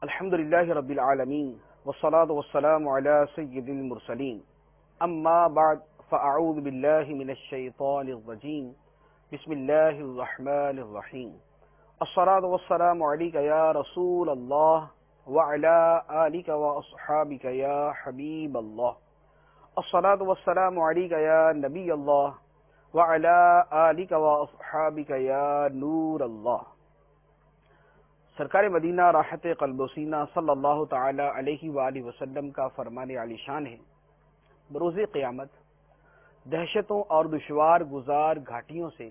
الحمد لله رب العالمين والصلاة والسلام على سيد المرسلين أما بعد فأعوذ بالله من الشيطان الرجيم بسم الله الرحمن الرحيم الصلاة والسلام عليك يا رسول الله وعلى آلك وأصحابك يا حبيب الله الصلاة والسلام عليك يا نبي الله وعلى آلك وأصحابك يا نور الله۔ سرکار مدینہ راحت قلب و سینہ صلی اللہ تعالی علیہ وآلہ وسلم کا فرمان عالی شان ہے، بروز قیامت دہشتوں اور دشوار گزار گھاٹیوں سے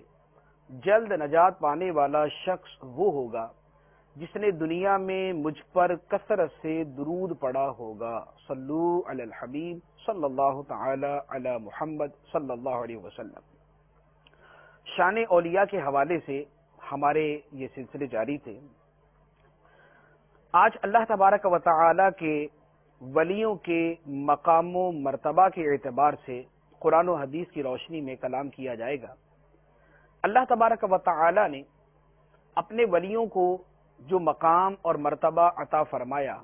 جلد نجات پانے والا شخص وہ ہوگا جس نے دنیا میں مجھ پر کثرت سے درود پڑھا ہوگا۔ صلو علی الحبیب صلی اللہ تعالی علی محمد صلی اللہ علیہ وسلم۔ شان اولیاء کے حوالے سے ہمارے یہ سلسلے جاری تھے۔ آج اللہ تبارک و تعالی کے ولیوں کے مقام و مرتبہ کے اعتبار سے قرآن و حدیث کی روشنی میں کلام کیا جائے گا۔ اللہ تبارک و تعالی نے اپنے ولیوں کو جو مقام اور مرتبہ عطا فرمایا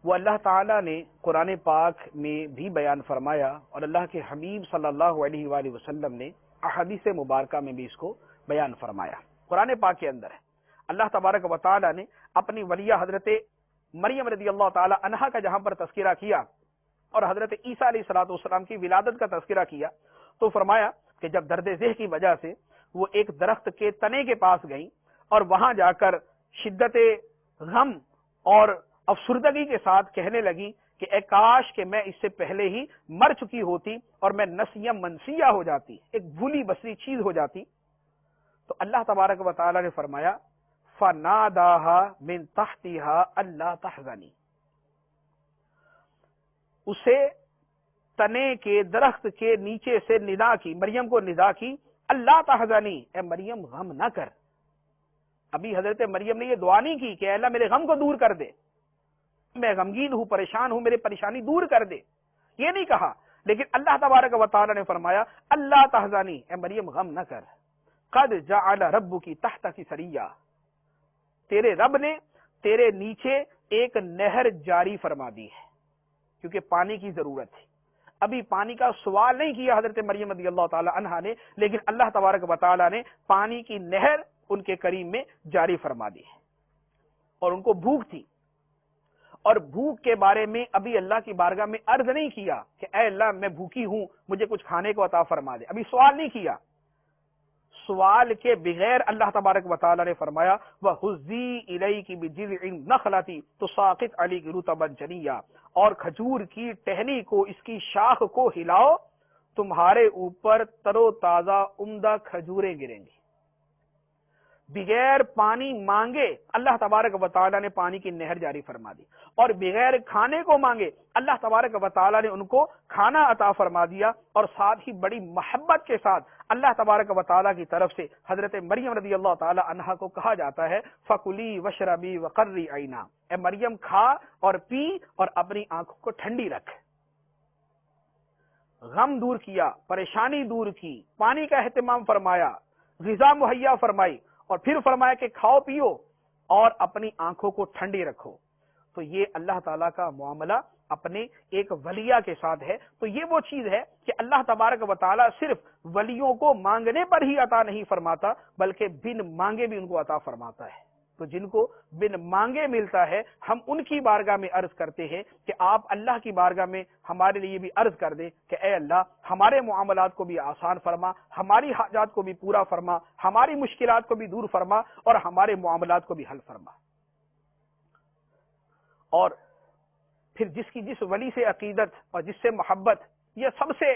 وہ اللہ تعالی نے قرآن پاک میں بھی بیان فرمایا، اور اللہ کے حبیب صلی اللہ علیہ وآلہ وسلم نے احادیث مبارکہ میں بھی اس کو بیان فرمایا۔ قرآن پاک کے اندر ہے اللہ تبارک و تعالی نے اپنی ولیہ حضرت مریم رضی اللہ تعالی عنہا کا جہاں پر تذکرہ کیا اور حضرت عیسیٰ علیہ الصلوۃ والسلام کی ولادت کا تذکرہ کیا تو فرمایا کہ جب درد ذہ کی وجہ سے وہ ایک درخت کے تنے کے پاس گئیں اور وہاں جا کر شدت غم اور افسردگی کے ساتھ کہنے لگی کہ اے کاش کہ میں اس سے پہلے ہی مر چکی ہوتی اور میں نسیہ منسیہ ہو جاتی، ایک بھولی بسری چیز ہو جاتی۔ تو اللہ تبارک و تعالی نے فرمایا فَنَادَاهَا مِن تَحْتِهَا أَلَّا تَحْزَنِي، اسے تنے کے درخت کے نیچے سے ندا کی، مریم کو ندا کی، اللہ تحزنی، اے مریم غم نہ کر۔ ابھی حضرت مریم نے یہ دعا نہیں کی کہ اے اللہ میرے غم کو دور کر دے، میں غمگین ہوں، پریشان ہوں، میری پریشانی دور کر دے، یہ نہیں کہا، لیکن اللہ تبارک و تعالی نے فرمایا اللہ تحزنی، اے مریم غم نہ کر، قد جعل ربک تحتک سریا، تیرے رب نے تیرے نیچے ایک نہر جاری فرما دی ہے، کیونکہ پانی کی ضرورت ہے۔ ابھی پانی کا سوال نہیں کیا حضرت مریم رضی اللہ تعالی عنہا نے، لیکن اللہ تبارک و تعالی نے پانی کی نہر ان کے کریم میں جاری فرما دی ہے، اور ان کو بھوک تھی، اور بھوک کے بارے میں ابھی اللہ کی بارگاہ میں عرض نہیں کیا کہ اے اللہ میں بھوکی ہوں مجھے کچھ کھانے کو عطا فرما دے، ابھی سوال نہیں کیا۔ سوال کے بغیر اللہ تبارک و تعالی نے فرمایا وَحُزِّي إِلَيْكِ بِجِذْعِ النَّخْلَةِ تُسَاقِطْ عَلَيْكِ رُطَبًا جَنِيًّا، اور کھجور کی ٹہنی کو، اس کی شاخ کو ہلاؤ، تمہارے اوپر تر و تازہ عمدہ کھجوریں گریں گی۔ بغیر پانی مانگے اللہ تبارک و تعالی نے پانی کی نہر جاری فرما دی، اور بغیر کھانے کو مانگے اللہ تبارک و تعالی نے ان کو کھانا عطا فرما دیا، اور ساتھ ہی بڑی محبت کے ساتھ اللہ تبارک و تعالی کی طرف سے حضرت مریم رضی اللہ تعالی عنہا کو کہا جاتا ہے فَكُلِي وَاشْرَبِي وَقَرِّي عَيْنًا، اے مریم کھا اور پی اور اپنی آنکھوں کو ٹھنڈی رکھ۔ غم دور کیا، پریشانی دور کی، پانی کا اہتمام فرمایا، غذا مہیا فرمائی، اور پھر فرمایا کہ کھاؤ پیو اور اپنی آنکھوں کو ٹھنڈی رکھو۔ تو یہ اللہ تعالیٰ کا معاملہ اپنے ایک ولیہ کے ساتھ ہے۔ تو یہ وہ چیز ہے کہ اللہ تبارک و تعالیٰ صرف ولیوں کو مانگنے پر ہی عطا نہیں فرماتا بلکہ بن مانگے بھی ان کو عطا فرماتا ہے۔ تو جن کو بن مانگے ملتا ہے ہم ان کی بارگاہ میں عرض کرتے ہیں کہ آپ اللہ کی بارگاہ میں ہمارے لیے بھی عرض کر دیں کہ اے اللہ ہمارے معاملات کو بھی آسان فرما، ہماری حاجات کو بھی پورا فرما، ہماری مشکلات کو بھی دور فرما، اور ہمارے معاملات کو بھی حل فرما۔ اور پھر جس کی جس ولی سے عقیدت اور جس سے محبت، یہ سب سے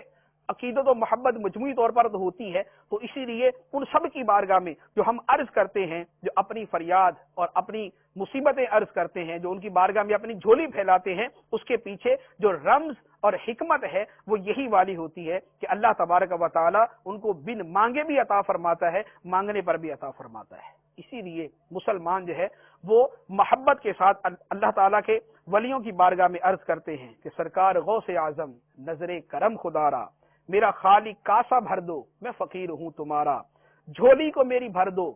عقیدت و محبت مجموعی طور پر تو ہوتی ہے، تو اسی لیے ان سب کی بارگاہ میں جو ہم عرض کرتے ہیں، جو اپنی فریاد اور اپنی مصیبتیں عرض کرتے ہیں، جو ان کی بارگاہ میں اپنی جھولی پھیلاتے ہیں، اس کے پیچھے جو رمز اور حکمت ہے وہ یہی والی ہوتی ہے کہ اللہ تبارک و تعالی ان کو بن مانگے بھی عطا فرماتا ہے، مانگنے پر بھی عطا فرماتا ہے۔ اسی لیے مسلمان جو ہے وہ محبت کے ساتھ اللہ تعالیٰ کے ولیوں کی بارگاہ میں عرض کرتے ہیں کہ سرکار غوث اعظم نظر کرم خدارا، میرا خالق کاسا بھر دو، میں فقیر ہوں تمہارا، جھولی کو میری بھر دو،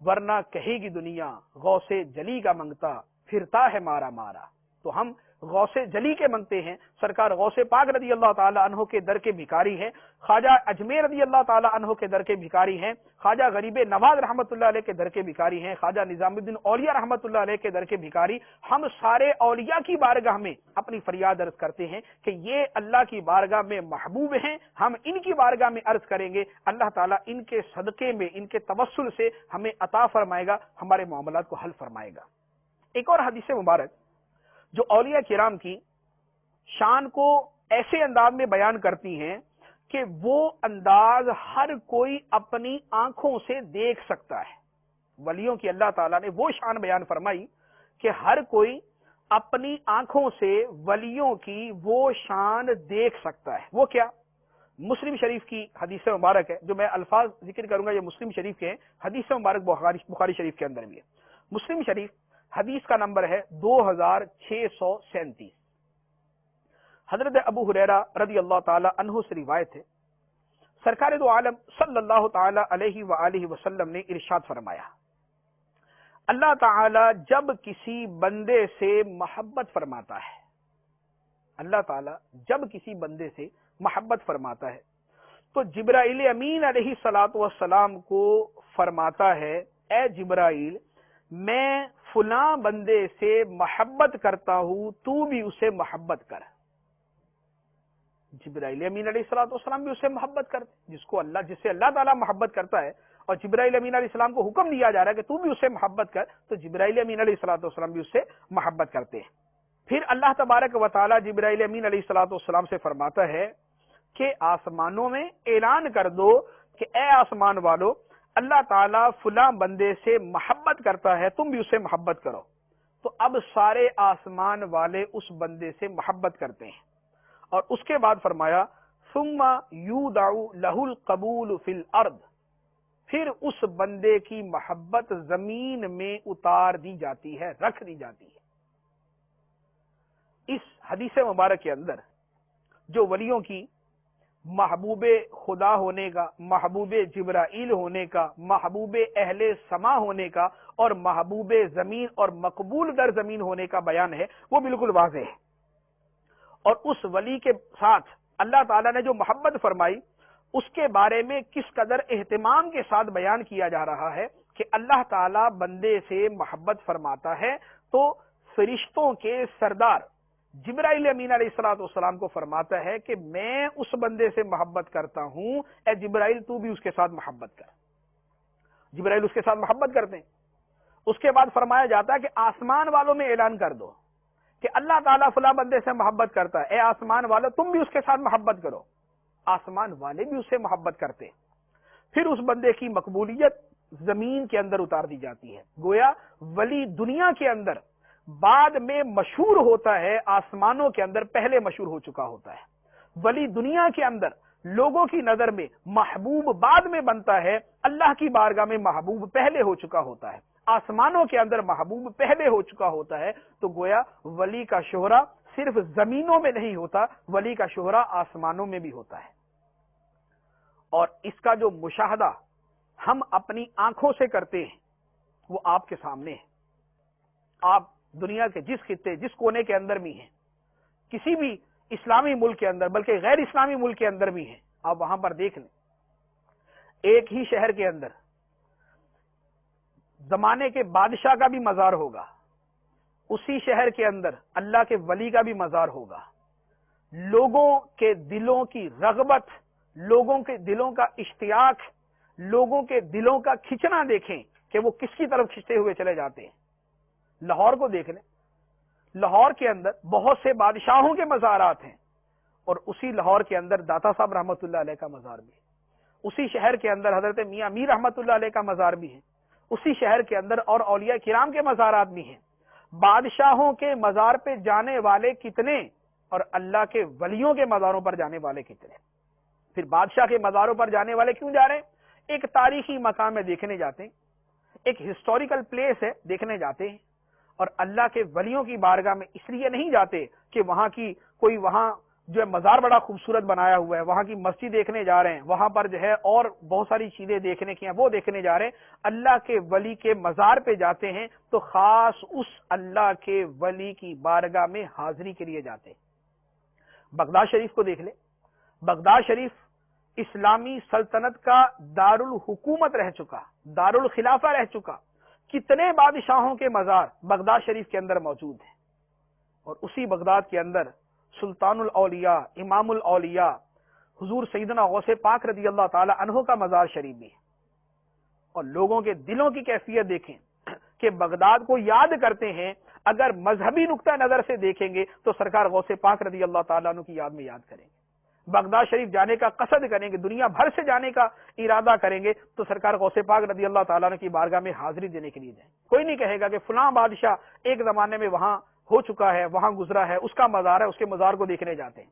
ورنہ کہے گی دنیا غوث جلی کا منگتا، پھرتا ہے مارا مارا. تو ہم غوث جلی کے منگتے ہیں. سرکار غوث پاک رضی اللہ تعالی عنہ کے در کے بھکاری ہیں. خواجہ اجمیر رضی اللہ تعالی عنہ کے در کے بھکاری ہیں. خواجہ غریب نواز رحمت اللہ علیہ کے در کے بھکاری ہیں. خواجہ نظام الدین اولیاء رحمت اللہ علیہ کے در کے بھکاری. ہم سارے اولیاء کی بارگاہ میں اپنی فریاد عرض کرتے ہیں کہ یہ اللہ کی بارگاہ میں محبوب ہیں. ہم ان کی بارگاہ میں عرض کریں گے, اللہ تعالیٰ ان کے صدقے میں, ان کے توسل سے ہمیں عطا فرمائے گا, ہمارے معاملات کو حل فرمائے گا. ایک اور حدیث مبارک جو اولیاء کرام کی شان کو ایسے انداز میں بیان کرتی ہیں کہ وہ انداز ہر کوئی اپنی آنکھوں سے دیکھ سکتا ہے. ولیوں کی اللہ تعالیٰ نے وہ شان بیان فرمائی کہ ہر کوئی اپنی آنکھوں سے ولیوں کی وہ شان دیکھ سکتا ہے. وہ کیا؟ مسلم شریف کی حدیث مبارک ہے. جو میں الفاظ ذکر کروں گا یہ مسلم شریف کے ہیں. حدیث مبارک بخاری شریف کے اندر بھی ہے. مسلم شریف حدیث کا نمبر ہے 2637. حضرت ابو ہریرہ رضی اللہ تعالی عنہ سے روایت ہے, سرکار دو عالم صلی اللہ تعالی علیہ وآلہ وسلم نے ارشاد فرمایا, اللہ تعالی جب کسی بندے سے محبت فرماتا ہے, اللہ تعالی جب کسی بندے سے محبت فرماتا ہے تو جبرائیل امین علیہ الصلوۃ والسلام کو فرماتا ہے, اے جبرائیل میں فلاں بندے سے محبت کرتا ہوں, تو بھی اسے محبت کر. جبرائیل امین علیہ الصلوۃ والسلام بھی اسے محبت کرتے, جس سے اللہ تعالیٰ محبت کرتا ہے, اور جبرائیل امین علیہ السلام کو حکم دیا جا رہا ہے کہ تو بھی اسے محبت کر, تو جبرائیل امین علیہ الصلوۃ والسلام بھی اسے محبت کرتے ہیں. پھر اللہ تبارک و تعالیٰ جبرائیل امین علیہ الصلوۃ والسلام سے فرماتا ہے کہ آسمانوں میں اعلان کر دو کہ اے آسمان والو, اللہ تعالیٰ فلاں بندے سے محبت کرتا ہے, تم بھی اسے محبت کرو. تو اب سارے آسمان والے اس بندے سے محبت کرتے ہیں. اور اس کے بعد فرمایا ثم یودع لہ القبول فی الارض, پھر اس بندے کی محبت زمین میں اتار دی جاتی ہے, رکھ دی جاتی ہے. اس حدیث مبارک کے اندر جو ولیوں کی محبوب خدا ہونے کا, محبوب جبرائیل ہونے کا, محبوب اہل سما ہونے کا اور محبوب زمین اور مقبول در زمین ہونے کا بیان ہے وہ بالکل واضح ہے. اور اس ولی کے ساتھ اللہ تعالیٰ نے جو محبت فرمائی اس کے بارے میں کس قدر اہتمام کے ساتھ بیان کیا جا رہا ہے کہ اللہ تعالیٰ بندے سے محبت فرماتا ہے تو فرشتوں کے سردار جبرائیل امین علیہ الصلوۃ والسلام کو فرماتا ہے کہ میں اس بندے سے محبت کرتا ہوں, اے جبرائیل تو بھی اس کے ساتھ محبت کر. جبرائیل اس کے ساتھ محبت کرتے ہیں. اس کے بعد فرمایا جاتا ہے کہ آسمان والوں میں اعلان کر دو کہ اللہ تعالیٰ فلاں بندے سے محبت کرتا ہے, اے آسمان والوں تم بھی اس کے ساتھ محبت کرو. آسمان والے بھی اس سے محبت کرتے. پھر اس بندے کی مقبولیت زمین کے اندر اتار دی جاتی ہے. گویا ولی دنیا کے اندر بعد میں مشہور ہوتا ہے, آسمانوں کے اندر پہلے مشہور ہو چکا ہوتا ہے. ولی دنیا کے اندر لوگوں کی نظر میں محبوب بعد میں بنتا ہے, اللہ کی بارگاہ میں محبوب پہلے ہو چکا ہوتا ہے. آسمانوں کے اندر محبوب پہلے ہو چکا ہوتا ہے. تو گویا ولی کا شہرہ صرف زمینوں میں نہیں ہوتا, ولی کا شہرہ آسمانوں میں بھی ہوتا ہے. اور اس کا جو مشاہدہ ہم اپنی آنکھوں سے کرتے ہیں وہ آپ کے سامنے ہے. آپ دنیا کے جس خطے جس کونے کے اندر بھی ہیں, کسی بھی اسلامی ملک کے اندر بلکہ غیر اسلامی ملک کے اندر بھی ہیں, آپ وہاں پر دیکھ لیں, ایک ہی شہر کے اندر زمانے کے بادشاہ کا بھی مزار ہوگا, اسی شہر کے اندر اللہ کے ولی کا بھی مزار ہوگا. لوگوں کے دلوں کی رغبت, لوگوں کے دلوں کا اشتیاق, لوگوں کے دلوں کا کھچنا دیکھیں کہ وہ کس کی طرف کھچتے ہوئے چلے جاتے ہیں. لاہور کو دیکھ لیں, لاہور کے اندر بہت سے بادشاہوں کے مزارات ہیں, اور اسی لاہور کے اندر داتا صاحب رحمت اللہ علیہ کا مزار بھی ہے. اسی شہر کے اندر حضرت میاں میر رحمت اللہ علیہ کا مزار بھی ہے. اسی شہر کے اندر اور اولیاء کرام کے مزارات بھی ہیں. بادشاہوں کے مزار پہ جانے والے کتنے اور اللہ کے ولیوں کے مزاروں پر جانے والے کتنے. پھر بادشاہ کے مزاروں پر جانے والے کیوں جا رہے ہیں؟ ایک تاریخی مقام ہے دیکھنے جاتے ہیں, ایک ہسٹوریکل پلیس ہے دیکھنے جاتے ہیں. اور اللہ کے ولیوں کی بارگاہ میں اس لیے نہیں جاتے کہ وہاں کی کوئی وہاں جو ہے مزار بڑا خوبصورت بنایا ہوا ہے، وہاں کی مسجد دیکھنے جا رہے ہیں، وہاں پر جو ہے اور بہت ساری چیزیں دیکھنے کی ہیں وہ دیکھنے جا رہے ہیں، اللہ کے ولی کے مزار پہ جاتے ہیں تو خاص اس اللہ کے ولی کی بارگاہ میں حاضری کے لیے جاتے ہیں۔ بغداد شریف کو دیکھ لیں، بغداد شریف اسلامی سلطنت کا دارالحکومت رہ چکا، دارالخلافہ رہ چکا، کتنے بادشاہوں کے مزار بغداد شریف کے اندر موجود ہیں، اور اسی بغداد کے اندر سلطان الاولیاء، امام الاولیاء حضور سیدنا غوث پاک رضی اللہ تعالی عنہ کا مزار شریف بھی ہے۔ اور لوگوں کے دلوں کی کیفیت دیکھیں کہ بغداد کو یاد کرتے ہیں، اگر مذہبی نقطہ نظر سے دیکھیں گے تو سرکار غوث پاک رضی اللہ تعالیٰ عنہ کی یاد میں یاد کریں گے، بغداد شریف جانے کا قصد کریں گے، دنیا بھر سے جانے کا ارادہ کریں گے تو سرکار غوث پاک رضی اللہ تعالیٰ عنہ کی بارگاہ میں حاضری دینے کے لیے جائیں۔ کوئی نہیں کہے گا کہ فلاں بادشاہ ایک زمانے میں وہاں ہو چکا ہے، وہاں گزرا ہے، اس کا مزار ہے، اس کے مزار کو دیکھنے جاتے ہیں،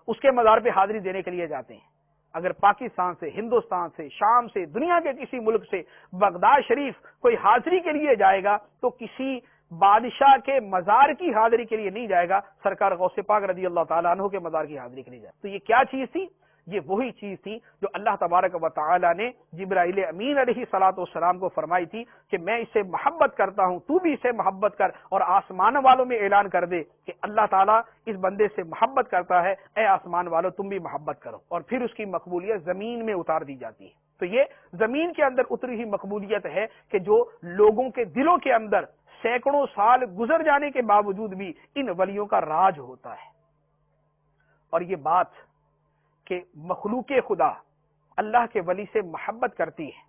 اس کے مزار پہ حاضری دینے کے لیے جاتے ہیں۔ اگر پاکستان سے، ہندوستان سے، شام سے، دنیا کے کسی ملک سے بغداد شریف کوئی حاضری کے لیے جائے گا تو کسی بادشاہ کے مزار کی حاضری کے لیے نہیں جائے گا، سرکار غوث پاک رضی اللہ تعالیٰ عنہ کے مزار کی حاضری کے لیے جائے۔ تو یہ کیا چیز تھی؟ یہ وہی چیز تھی جو اللہ تبارک و تعالی نے جبرائیل امین علیہ الصلوۃ والسلام کو فرمائی تھی کہ میں اس سے محبت کرتا ہوں، تو بھی اسے محبت کر، اور آسمان والوں میں اعلان کر دے کہ اللہ تعالیٰ اس بندے سے محبت کرتا ہے، اے آسمان والوں تم بھی محبت کرو، اور پھر اس کی مقبولیت زمین میں اتار دی جاتی ہے۔ تو یہ زمین کے اندر اتری ہوئی مقبولیت ہے کہ جو لوگوں کے دلوں کے اندر سینکڑوں سال گزر جانے کے باوجود بھی ان ولیوں کا راج ہوتا ہے۔ اور یہ بات کہ مخلوق خدا اللہ کے ولی سے محبت کرتی ہے،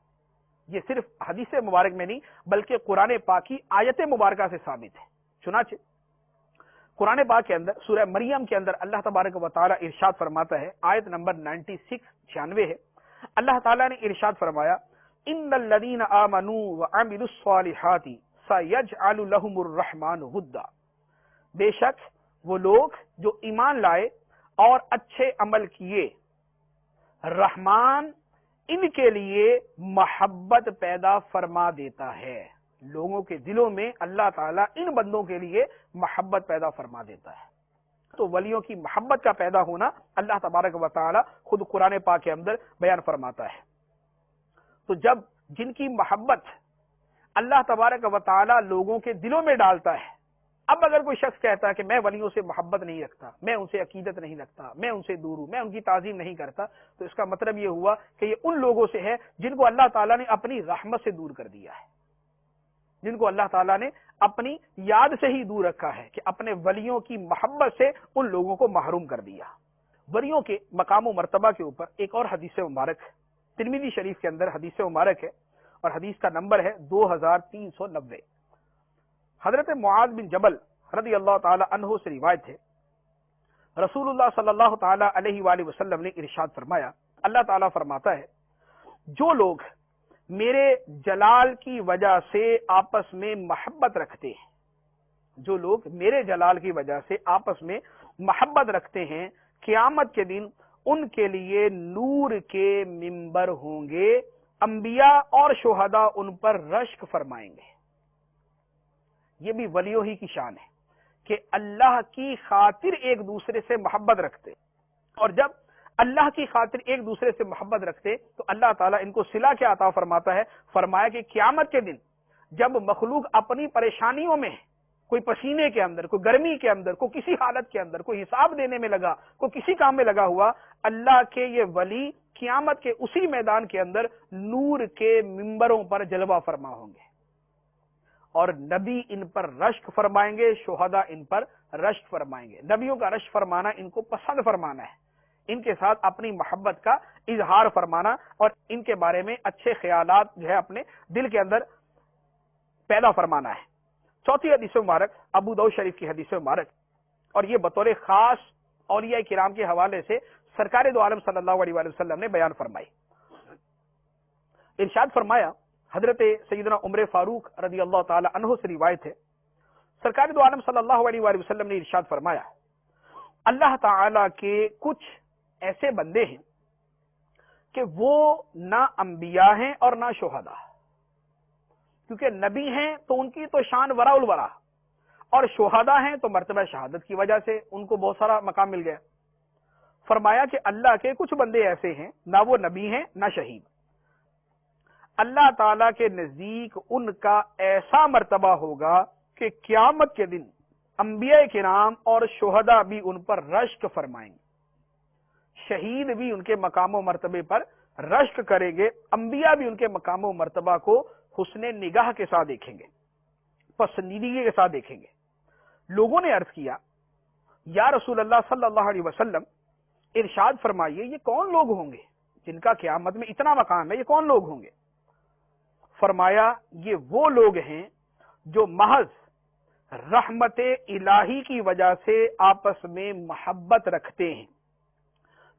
یہ صرف حدیث مبارک میں نہیں بلکہ قرآن پاک کی آیت مبارکہ سے ثابت ہے۔ چنانچہ قرآن پاک کے اندر سورہ مریم کے اندر اللہ تبارک و تعالی ارشاد فرماتا ہے، آیت نمبر 96 ہے، اللہ تعالیٰ نے ارشاد فرمایا ان الذین آمنوا وعملوا الصالحات سیجعل لهم الرحمن ودا، بے شک وہ لوگ جو ایمان لائے اور اچھے عمل کیے، رحمان ان کے لیے محبت پیدا فرما دیتا ہے۔ لوگوں کے دلوں میں اللہ تعالیٰ ان بندوں کے لیے محبت پیدا فرما دیتا ہے۔ تو ولیوں کی محبت کا پیدا ہونا اللہ تبارک و تعالی خود قرآن پاک کے اندر بیان فرماتا ہے۔ تو جب جن کی محبت اللہ تبارک و تعالی لوگوں کے دلوں میں ڈالتا ہے، اب اگر کوئی شخص کہتا ہے کہ میں ولیوں سے محبت نہیں رکھتا، میں ان سے عقیدت نہیں رکھتا، میں ان سے دور ہوں، میں ان کی تعظیم نہیں کرتا، تو اس کا مطلب یہ ہوا کہ یہ ان لوگوں سے ہے جن کو اللہ تعالیٰ نے اپنی رحمت سے دور کر دیا ہے، جن کو اللہ تعالیٰ نے اپنی یاد سے ہی دور رکھا ہے، کہ اپنے ولیوں کی محبت سے ان لوگوں کو محروم کر دیا۔ ولیوں کے مقام و مرتبہ کے اوپر ایک اور حدیث مبارک ترمذی شریف کے اندر حدیث مبارک ہے، اور حدیث کا نمبر ہے 2390۔ حضرت معاذ بن جبل رضی اللہ تعالی عنہ سے روایت ہے، رسول اللہ صلی اللہ تعالی علیہ وآلہ وسلم نے ارشاد فرمایا، اللہ تعالیٰ فرماتا ہے جو لوگ میرے جلال کی وجہ سے آپس میں محبت رکھتے ہیں، جو لوگ میرے جلال کی وجہ سے آپس میں محبت رکھتے ہیں، قیامت کے دن ان کے لیے نور کے منبر ہوں گے، انبیاء اور شہداء ان پر رشک فرمائیں گے۔ یہ بھی ولیوں ہی کی شان ہے کہ اللہ کی خاطر ایک دوسرے سے محبت رکھتے، اور جب اللہ کی خاطر ایک دوسرے سے محبت رکھتے تو اللہ تعالیٰ ان کو صلہ کیا عطا فرماتا ہے، فرمایا کہ قیامت کے دن جب مخلوق اپنی پریشانیوں میں، کوئی پسینے کے اندر، کوئی گرمی کے اندر، کوئی کسی حالت کے اندر، کوئی حساب دینے میں لگا، کوئی کسی کام میں لگا ہوا، اللہ کے یہ ولی قیامت کے اسی میدان کے اندر نور کے منبروں پر جلوہ فرما ہوں گے، اور نبی ان پر رشک فرمائیں گے، شہداء ان پر رشک فرمائیں گے۔ نبیوں کا رشک فرمانا ان کو پسند فرمانا ہے، ان کے ساتھ اپنی محبت کا اظہار فرمانا، اور ان کے بارے میں اچھے خیالات جو ہے اپنے دل کے اندر پیدا فرمانا ہے۔ چوتھی حدیث مبارک ابو داؤد شریف کی حدیث مبارک، اور یہ بطور خاص اولیاء کرام کے حوالے سے سرکار دو عالم صلی اللہ علیہ وسلم نے بیان فرمائی۔ ارشاد فرمایا، حضرت سیدنا عمر فاروق رضی اللہ تعالی عنہ سے روایت ہے، سرکار دو عالم صلی اللہ علیہ وسلم نے ارشاد فرمایا، اللہ تعالی کے کچھ ایسے بندے ہیں کہ وہ نہ انبیاء ہیں اور نہ شہداء، کیونکہ نبی ہیں تو ان کی تو شان ورا الورا، اور شہداء ہیں تو مرتبہ شہادت کی وجہ سے ان کو بہت سارا مقام مل گیا۔ فرمایا کہ اللہ کے کچھ بندے ایسے ہیں، نہ وہ نبی ہیں نہ شہید، اللہ تعالی کے نزدیک ان کا ایسا مرتبہ ہوگا کہ قیامت کے دن انبیاء کرام اور شہداء بھی ان پر رشک فرمائیں گے، شہید بھی ان کے مقام و مرتبے پر رشک کریں گے، انبیاء بھی ان کے مقام و مرتبہ کو حسن نگاہ کے ساتھ دیکھیں گے، پسندیدگی کے ساتھ دیکھیں گے۔ لوگوں نے عرض کیا یا رسول اللہ صلی اللہ علیہ وسلم ارشاد فرمائیے یہ کون لوگ ہوں گے جن کا قیامت میں اتنا مقام ہے، یہ کون لوگ ہوں گے؟ فرمایا یہ وہ لوگ ہیں جو محض رحمت الہی کی وجہ سے آپس میں محبت رکھتے ہیں،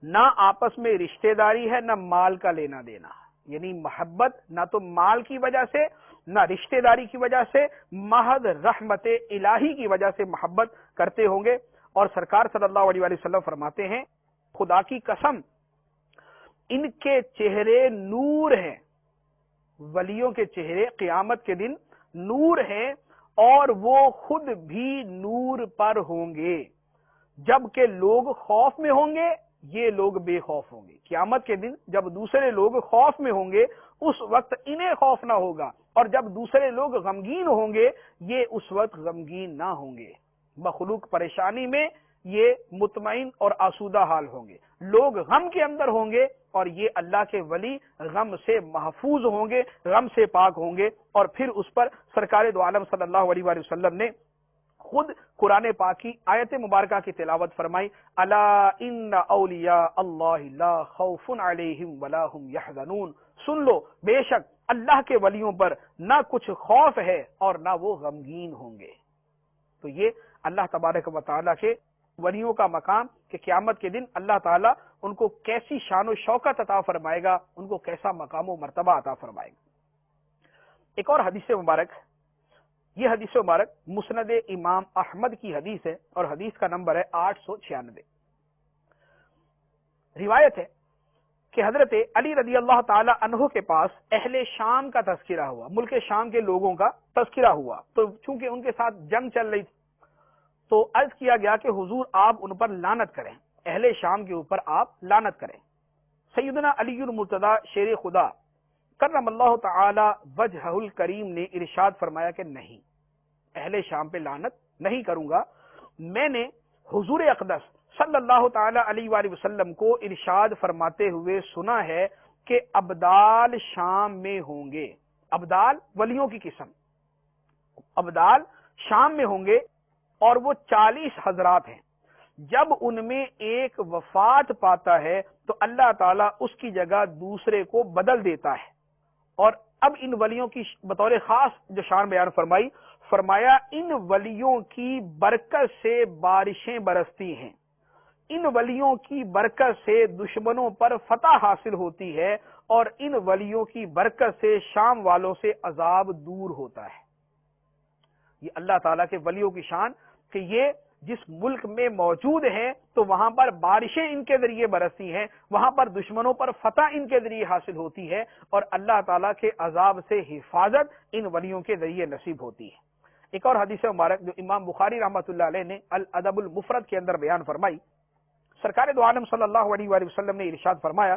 نہ آپس میں رشتہ داری ہے نہ مال کا لینا دینا، یعنی محبت نہ تو مال کی وجہ سے نہ رشتہ داری کی وجہ سے، محض رحمت الہی کی وجہ سے محبت کرتے ہوں گے۔ اور سرکار صلی اللہ علیہ وآلہ وسلم فرماتے ہیں خدا کی قسم ان کے چہرے نور ہیں، ولیوں کے چہرے قیامت کے دن نور ہیں اور وہ خود بھی نور پر ہوں گے، جبکہ لوگ خوف میں ہوں گے یہ لوگ بے خوف ہوں گے۔ قیامت کے دن جب دوسرے لوگ خوف میں ہوں گے اس وقت انہیں خوف نہ ہوگا، اور جب دوسرے لوگ غمگین ہوں گے یہ اس وقت غمگین نہ ہوں گے۔ مخلوق پریشانی میں یہ مطمئن اور آسودہ حال ہوں گے، لوگ غم کے اندر ہوں گے اور یہ اللہ کے ولی غم سے محفوظ ہوں گے، غم سے پاک ہوں گے۔ اور پھر اس پر سرکار دو عالم صلی اللہ علیہ وآلہ وسلم نے خود قرآن پاک کی آیت مبارکہ کی تلاوت فرمائی، الا ان اولیاء اللہ لا خوف علیہم ولا هم یحزنون، سن لو بے شک اللہ کے ولیوں پر نہ کچھ خوف ہے اور نہ وہ غمگین ہوں گے۔ تو یہ اللہ تبارک و تعالیٰ کے ولیوں کا مقام کہ قیامت کے دن اللہ تعالیٰ ان کو کیسی شان و شوکت عطا فرمائے گا، ان کو کیسا مقام و مرتبہ عطا فرمائے گا۔ ایک اور حدیث مبارک، یہ حدیث مبارک مسند امام احمد کی حدیث ہے اور حدیث کا نمبر ہے 896۔ روایت ہے کہ حضرت علی رضی اللہ تعالی عنہ کے پاس اہل شام کا تذکرہ ہوا، ملک شام کے لوگوں کا تذکرہ ہوا، تو چونکہ ان کے ساتھ جنگ چل رہی تھی تو عرض کیا گیا کہ حضور آپ ان پر لعنت کریں، اہل شام کے اوپر آپ لعنت کریں۔ سیدنا علی المرتضی شیر خدا کرم اللہ تعالی وجہہ الکریم نے ارشاد فرمایا کہ نہیں، اہل شام پہ لعنت نہیں کروں گا۔ میں نے حضور اقدس صلی اللہ تعالی علیہ وآلہ وسلم کو ارشاد فرماتے ہوئے سنا ہے کہ ابدال شام میں ہوں گے، ابدال ولیوں کی قسم، ابدال شام میں ہوں گے اور وہ 40 حضرات ہیں، جب ان میں ایک وفات پاتا ہے تو اللہ تعالیٰ اس کی جگہ دوسرے کو بدل دیتا ہے۔ اور اب ان ولیوں کی بطور خاص جو شان بیان فرمائی، فرمایا ان ولیوں کی برکت سے بارشیں برستی ہیں، ان ولیوں کی برکت سے دشمنوں پر فتح حاصل ہوتی ہے، اور ان ولیوں کی برکت سے شام والوں سے عذاب دور ہوتا ہے۔ یہ اللہ تعالیٰ کے ولیوں کی شان کہ یہ جس ملک میں موجود ہیں تو وہاں پر بارشیں ان کے ذریعے برستی ہیں، وہاں پر دشمنوں پر فتح ان کے ذریعے حاصل ہوتی ہے، اور اللہ تعالیٰ کے عذاب سے حفاظت ان ولیوں کے ذریعے نصیب ہوتی ہے۔ ایک اور حدیث مبارک جو امام بخاری رحمۃ اللہ علیہ نے الادب المفرد کے اندر بیان فرمائی، سرکار دو عالم صلی اللہ علیہ وآلہ وسلم نے ارشاد فرمایا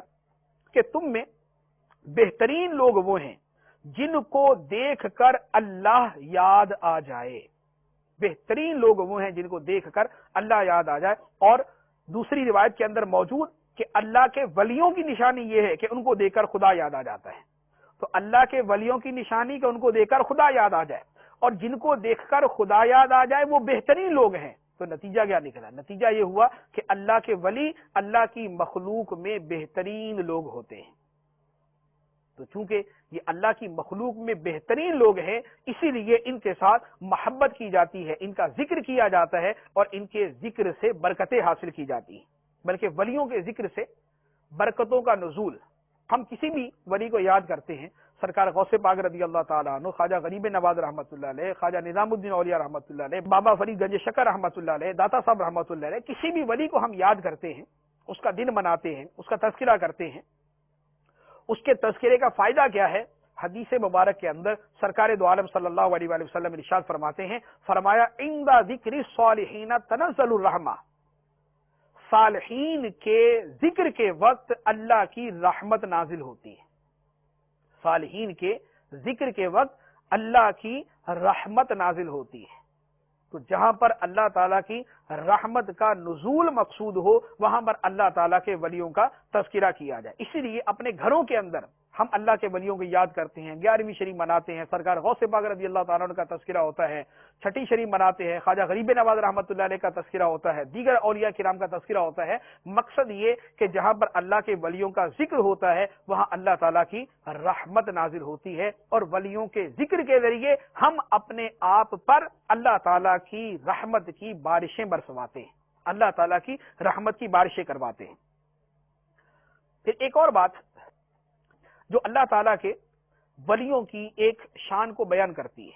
کہ تم میں بہترین لوگ وہ ہیں جن کو دیکھ کر اللہ یاد آ جائے، بہترین لوگ وہ ہیں جن کو دیکھ کر اللہ یاد آ جائے۔ اور دوسری روایت کے اندر موجود کہ اللہ کے ولیوں کی نشانی یہ ہے کہ ان کو دیکھ کر خدا یاد آ جاتا ہے، تو اللہ کے ولیوں کی نشانی کہ ان کو دیکھ کر خدا یاد آ جائے، اور جن کو دیکھ کر خدا یاد آ جائے وہ بہترین لوگ ہیں۔ تو نتیجہ کیا نکلا؟ نتیجہ یہ ہوا کہ اللہ کے ولی اللہ کی مخلوق میں بہترین لوگ ہوتے ہیں۔ تو چونکہ یہ اللہ کی مخلوق میں بہترین لوگ ہیں اسی لیے ان کے ساتھ محبت کی جاتی ہے، ان کا ذکر کیا جاتا ہے، اور ان کے ذکر سے برکتیں حاصل کی جاتی ہیں، بلکہ ولیوں کے ذکر سے برکتوں کا نزول۔ ہم کسی بھی ولی کو یاد کرتے ہیں، سرکار غوث پاک رضی اللہ تعالیٰ عنہ، خواجہ غریب نواز رحمۃ اللہ علیہ، خواجہ نظام الدین اولیاء رحمۃ اللہ علیہ، بابا فرید گنج شکر رحمۃ اللہ علیہ، داتا صاحب رحمۃ اللہ علیہ، کسی بھی ولی کو ہم یاد کرتے ہیں، اس کا دن مناتے ہیں، اس کا تذکرہ کرتے ہیں۔ اس کے تذکرے کا فائدہ کیا ہے؟ حدیث مبارک کے اندر سرکار دو عالم صلی اللہ علیہ وآلہ وسلم ارشاد فرماتے ہیں، فرمایا عند ذکر الصالحین تنزل الرحمہ، صالحین کے ذکر کے وقت اللہ کی رحمت نازل ہوتی ہے، صالحین کے ذکر کے وقت اللہ کی رحمت نازل ہوتی ہے۔ تو جہاں پر اللہ تعالیٰ کی رحمت کا نزول مقصود ہو وہاں پر اللہ تعالیٰ کے ولیوں کا تذکرہ کیا جائے۔ اسی لیے اپنے گھروں کے اندر ہم اللہ کے ولیوں کو یاد کرتے ہیں، 11ویں شریف مناتے ہیں، سرکار غوث پاک رضی اللہ تعالیٰ عنہ کا تذکرہ ہوتا ہے، چھٹی شریف مناتے ہیں، خواجہ غریب نواز رحمۃ اللہ علیہ کا تذکرہ ہوتا ہے، دیگر اولیاء کرام کا تذکرہ ہوتا ہے۔ مقصد یہ کہ جہاں پر اللہ کے ولیوں کا ذکر ہوتا ہے وہاں اللہ تعالیٰ کی رحمت نازل ہوتی ہے، اور ولیوں کے ذکر کے ذریعے ہم اپنے آپ پر اللہ تعالیٰ کی رحمت کی بارشیں برسواتے ہیں، اللہ تعالیٰ کی رحمت کی بارشیں کرواتے ہیں۔ پھر ایک اور بات جو اللہ تعالیٰ کے ولیوں کی ایک شان کو بیان کرتی ہے،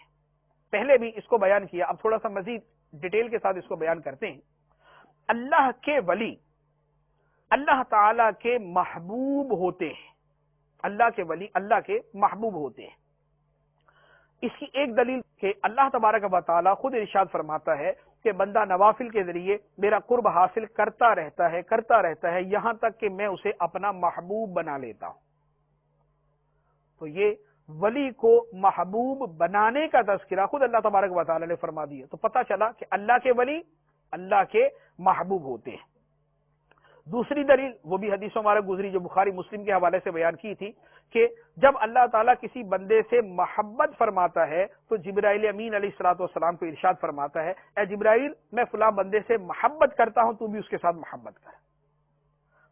پہلے بھی اس کو بیان کیا، اب تھوڑا سا مزید ڈیٹیل کے ساتھ اس کو بیان کرتے ہیں۔ اللہ کے ولی اللہ تعالیٰ کے محبوب ہوتے ہیں، اللہ کے ولی اللہ کے محبوب ہوتے ہیں۔ اس کی ایک دلیل کہ اللہ تبارک و تعالیٰ خود ارشاد فرماتا ہے کہ بندہ نوافل کے ذریعے میرا قرب حاصل کرتا رہتا ہے یہاں تک کہ میں اسے اپنا محبوب بنا لیتا ہوں۔ تو یہ ولی کو محبوب بنانے کا تذکرہ خود اللہ تبارک و تعالیٰ نے فرما دیا، تو پتہ چلا کہ اللہ کے ولی اللہ کے محبوب ہوتے ہیں۔ دوسری دلیل وہ بھی حدیثوں ہمارے گزری جو بخاری مسلم کے حوالے سے بیان کی تھی کہ جب اللہ تعالیٰ کسی بندے سے محبت فرماتا ہے تو جبرائیل امین علیہ الصلوۃ والسلام کو ارشاد فرماتا ہے، اے جبرائیل میں فلاں بندے سے محبت کرتا ہوں، تو بھی اس کے ساتھ محبت کر۔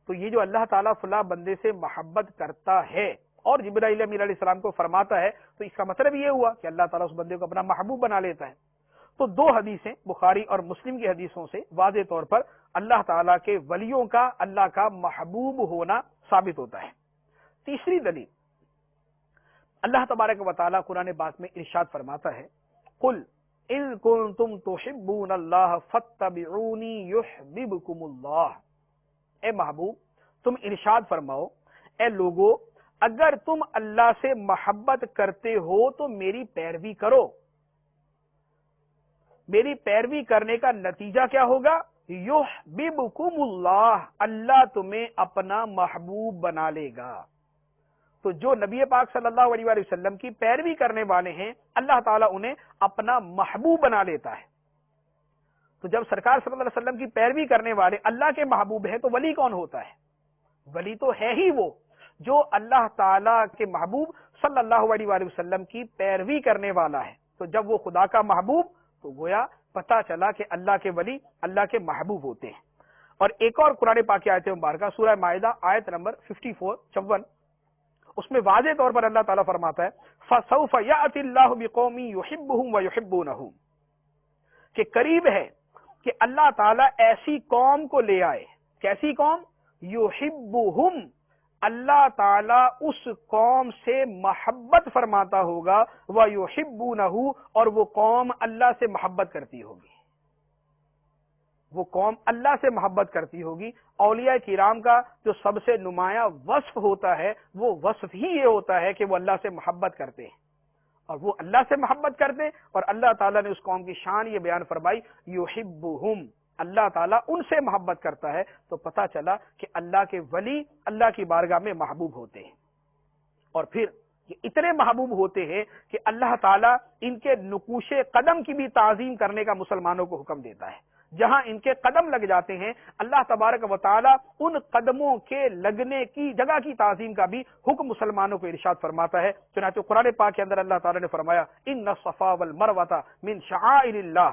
تو یہ جو اللہ تعالیٰ فلاں بندے سے محبت کرتا ہے اور جبرائیل امین علیہ السلام کو فرماتا ہے، تو اس کا مطلب یہ ہوا کہ اللہ تعالیٰ اس بندے کو اپنا محبوب بنا لیتا ہے۔ تو دو حدیثیں بخاری اور مسلم کی حدیثوں سے واضح طور پر اللہ تعالیٰ کے ولیوں کا اللہ کا محبوب ہونا ثابت ہوتا ہے۔ تیسری دلیل اللہ تبارک و تعالیٰ قرآن پاک میں ارشاد فرماتا ہے، قل ان کنتم تحبون اللہ فاتبعونی یحببکم اللہ، اے محبوب تم ارشاد فرماؤ، اے لوگو اگر تم اللہ سے محبت کرتے ہو تو میری پیروی کرو۔ میری پیروی کرنے کا نتیجہ کیا ہوگا؟ یحببکم اللہ، اللہ تمہیں اپنا محبوب بنا لے گا۔ تو جو نبی پاک صلی اللہ علیہ وآلہ وسلم کی پیروی کرنے والے ہیں اللہ تعالیٰ انہیں اپنا محبوب بنا لیتا ہے۔ تو جب سرکار صلی اللہ علیہ وسلم کی پیروی کرنے والے اللہ کے محبوب ہیں تو ولی کون ہوتا ہے؟ ولی تو ہے ہی وہ جو اللہ تعالیٰ کے محبوب صلی اللہ علیہ وآلہ وسلم کی پیروی کرنے والا ہے۔ تو جب وہ خدا کا محبوب تو گویا پتا چلا کہ اللہ کے ولی اللہ کے محبوب ہوتے ہیں۔ اور ایک اور قرآن پاک کی آیت مبارکہ سورہ مائدہ آیت نمبر 54 اس میں واضح طور پر اللہ تعالیٰ فرماتا ہے فَسَوْفَ يَأْتِ اللَّهُ بِقَوْمٍ يُحِبُّهُمْ وَيُحِبُّونَهُ، کہ قریب ہے کہ اللہ تعالیٰ ایسی قوم کو لے آئے، کیسی قوم؟ یحبہم، اللہ تعالیٰ اس قوم سے محبت فرماتا ہوگا، وَيُحِبُّونَهُ، اور وہ قوم اللہ سے محبت کرتی ہوگی، وہ قوم اللہ سے محبت کرتی ہوگی۔ اولیاء کرام کا جو سب سے نمایاں وصف ہوتا ہے وہ وصف ہی یہ ہوتا ہے کہ وہ اللہ سے محبت کرتے ہیں، اور وہ اللہ سے محبت کرتے ہیں، اور اللہ تعالیٰ نے اس قوم کی شان یہ بیان فرمائی یحبہم، اللہ تعالیٰ ان سے محبت کرتا ہے۔ تو پتہ چلا کہ اللہ کے ولی اللہ کی بارگاہ میں محبوب ہوتے ہیں، اور پھر یہ اتنے محبوب ہوتے ہیں کہ اللہ تعالیٰ ان کے نقوش قدم کی بھی تعظیم کرنے کا مسلمانوں کو حکم دیتا ہے۔ جہاں ان کے قدم لگ جاتے ہیں اللہ تبارک و تعالیٰ ان قدموں کے لگنے کی جگہ کی تعظیم کا بھی حکم مسلمانوں کو ارشاد فرماتا ہے۔ چنانچہ قرآن پاک کے اندر اللہ تعالیٰ نے فرمایا ان الصفا والمروہ من شعائر اللہ،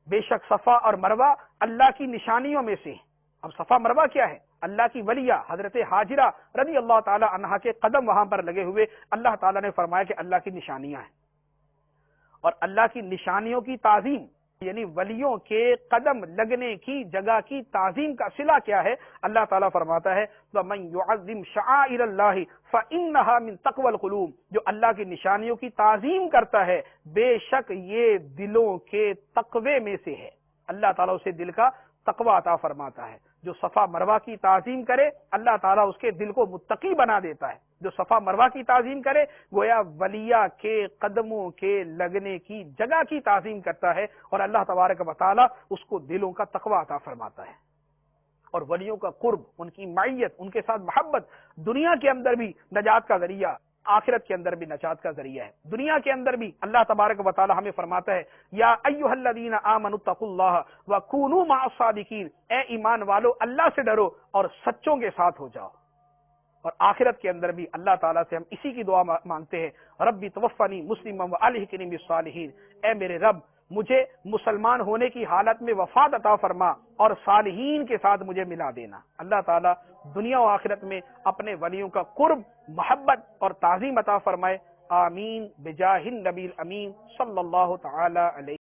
بے شک صفا اور مروہ اللہ کی نشانیوں میں سے۔ اب صفا مروہ کیا ہے؟ اللہ کی ولیہ حضرت حاجرہ رضی اللہ تعالی عنہا کے قدم وہاں پر لگے ہوئے، اللہ تعالیٰ نے فرمایا کہ اللہ کی نشانیاں ہیں، اور اللہ کی نشانیوں کی تعظیم یعنی ولیوں کے قدم لگنے کی جگہ کی تعظیم کا صلہ کیا ہے؟ اللہ تعالیٰ فرماتا ہے وَمَن يُعَظِّمْ شَعَائِرَ اللَّهِ فَإِنَّهَا مِن تَقْوَى الْقُلُوبِ، جو اللہ کی نشانیوں کی تعظیم کرتا ہے بے شک یہ دلوں کے تقوی میں سے ہے، اللہ تعالیٰ اسے دل کا تقوی عطا فرماتا ہے۔ جو صفا مروہ کی تعظیم کرے اللہ تعالیٰ اس کے دل کو متقی بنا دیتا ہے. جو صفا مروہ کی تعظیم کرے گویا ولیہ کے قدموں کے لگنے کی جگہ کی تعظیم کرتا ہے اور اللہ تبارک و تعالیٰ اس کو دلوں کا تقویٰ عطا فرماتا ہے. اور ولیوں کا قرب، ان کی معیت، ان کے ساتھ محبت دنیا کے اندر بھی نجات کا ذریعہ، آخرت کے اندر بھی نجات کا ذریعہ ہے. دنیا کے اندر بھی اللہ تبارک و تعالی ہمیں فرماتا ہے یا ایھا الذین آمنوا اتقوا اللہ وکونوا مع الصادقین، اے ایمان والو اللہ سے ڈرو اور سچوں کے ساتھ ہو جاؤ. اور آخرت کے اندر بھی اللہ تعالیٰ سے ہم اسی کی دعا مانگتے ہیں، ربی توفنی مسلما والحقنی بالصالحین، اے میرے رب مجھے مسلمان ہونے کی حالت میں وفات عطا فرما اور صالحین کے ساتھ مجھے ملا دینا. اللہ تعالیٰ دنیا و آخرت میں اپنے ولیوں کا قرب، محبت اور تعظیم عطا فرمائے. آمین بجاہ النبی الامین صلی اللہ تعالی علیہ